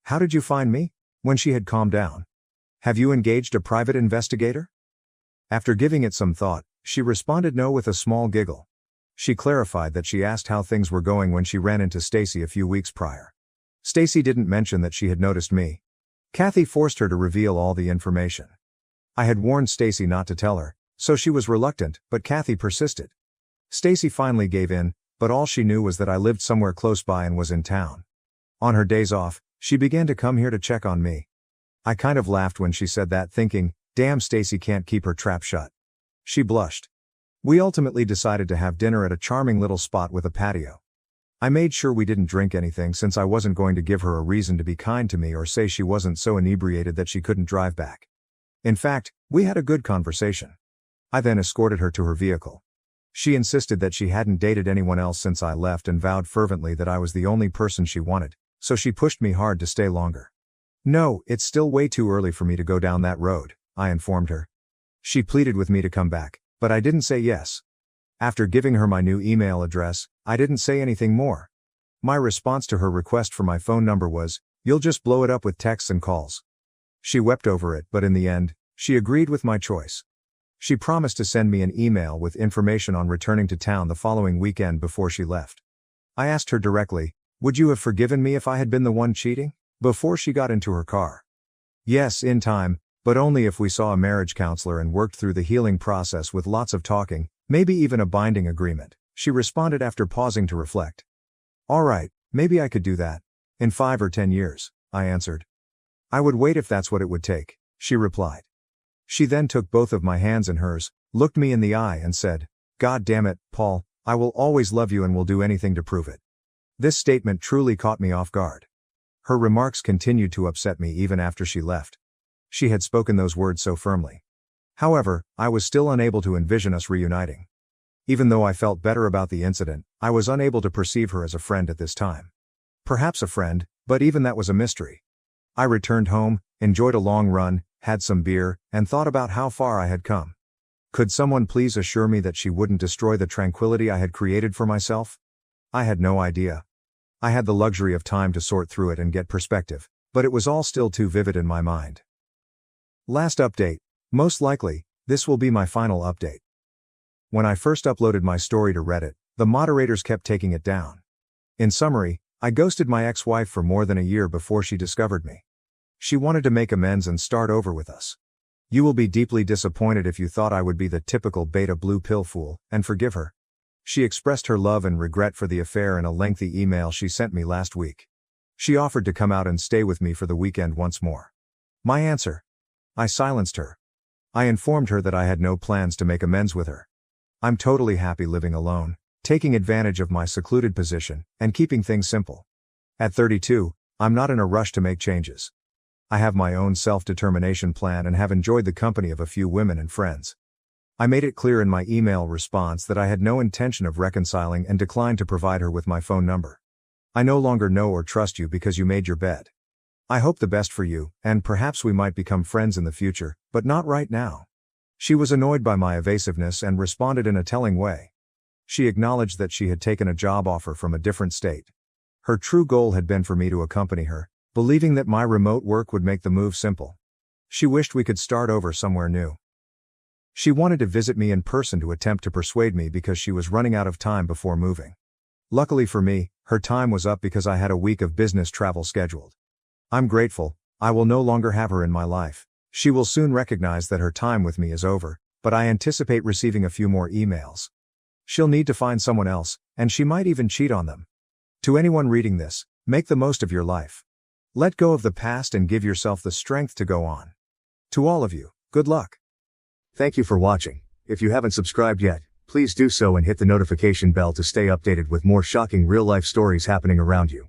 How did you find me? When she had calmed down. Have you engaged a private investigator? After giving it some thought, she responded no with a small giggle. She clarified that she asked how things were going when she ran into Stacy a few weeks prior. Stacy didn't mention that she had noticed me. Kathy forced her to reveal all the information. I had warned Stacy not to tell her, so she was reluctant, but Kathy persisted. Stacy finally gave in, but all she knew was that I lived somewhere close by and was in town. On her days off, she began to come here to check on me. I kind of laughed when she said that, thinking, damn, Stacy can't keep her trap shut. She blushed. We ultimately decided to have dinner at a charming little spot with a patio. I made sure we didn't drink anything since I wasn't going to give her a reason to be kind to me or say she wasn't so inebriated that she couldn't drive back. In fact, we had a good conversation. I then escorted her to her vehicle. She insisted that she hadn't dated anyone else since I left and vowed fervently that I was the only person she wanted, so she pushed me hard to stay longer. No, it's still way too early for me to go down that road, I informed her. She pleaded with me to come back, but I didn't say yes. After giving her my new email address, I didn't say anything more. My response to her request for my phone number was, "You'll just blow it up with texts and calls." She wept over it, but in the end, she agreed with my choice. She promised to send me an email with information on returning to town the following weekend before she left. I asked her directly, "Would you have forgiven me if I had been the one cheating?" before she got into her car. "Yes, in time, but only if we saw a marriage counselor and worked through the healing process with lots of talking, maybe even a binding agreement," she responded after pausing to reflect. "All right, maybe I could do that. In 5 or 10 years, I answered. "I would wait if that's what it would take," she replied. She then took both of my hands in hers, looked me in the eye and said, "God damn it, Paul, I will always love you and will do anything to prove it." This statement truly caught me off guard. Her remarks continued to upset me even after she left. She had spoken those words so firmly. However, I was still unable to envision us reuniting. Even though I felt better about the incident, I was unable to perceive her as a friend at this time. Perhaps a friend, but even that was a mystery. I returned home, enjoyed a long run, had some beer, and thought about how far I had come. Could someone please assure me that she wouldn't destroy the tranquility I had created for myself? I had no idea. I had the luxury of time to sort through it and get perspective, but it was all still too vivid in my mind. Last update. Most likely, this will be my final update. When I first uploaded my story to Reddit, the moderators kept taking it down. In summary, I ghosted my ex-wife for more than a year before she discovered me. She wanted to make amends and start over with us. You will be deeply disappointed if you thought I would be the typical beta blue pill fool and forgive her. She expressed her love and regret for the affair in a lengthy email she sent me last week. She offered to come out and stay with me for the weekend once more. My answer? I silenced her. I informed her that I had no plans to make amends with her. I'm totally happy living alone, taking advantage of my secluded position, and keeping things simple. At 32, I'm not in a rush to make changes. I have my own self-determination plan and have enjoyed the company of a few women and friends. I made it clear in my email response that I had no intention of reconciling and declined to provide her with my phone number. I no longer know or trust you because you made your bed. I hope the best for you, and perhaps we might become friends in the future, but not right now. She was annoyed by my evasiveness and responded in a telling way. She acknowledged that she had taken a job offer from a different state. Her true goal had been for me to accompany her, believing that my remote work would make the move simple. She wished we could start over somewhere new. She wanted to visit me in person to attempt to persuade me because she was running out of time before moving. Luckily for me, her time was up because I had a week of business travel scheduled. I'm grateful. I will no longer have her in my life. She will soon recognize that her time with me is over, but I anticipate receiving a few more emails. She'll need to find someone else, and she might even cheat on them. To anyone reading this, make the most of your life. Let go of the past and give yourself the strength to go on. To all of you, good luck. Thank you for watching. If you haven't subscribed yet, please do so and hit the notification bell to stay updated with more shocking real-life stories happening around you.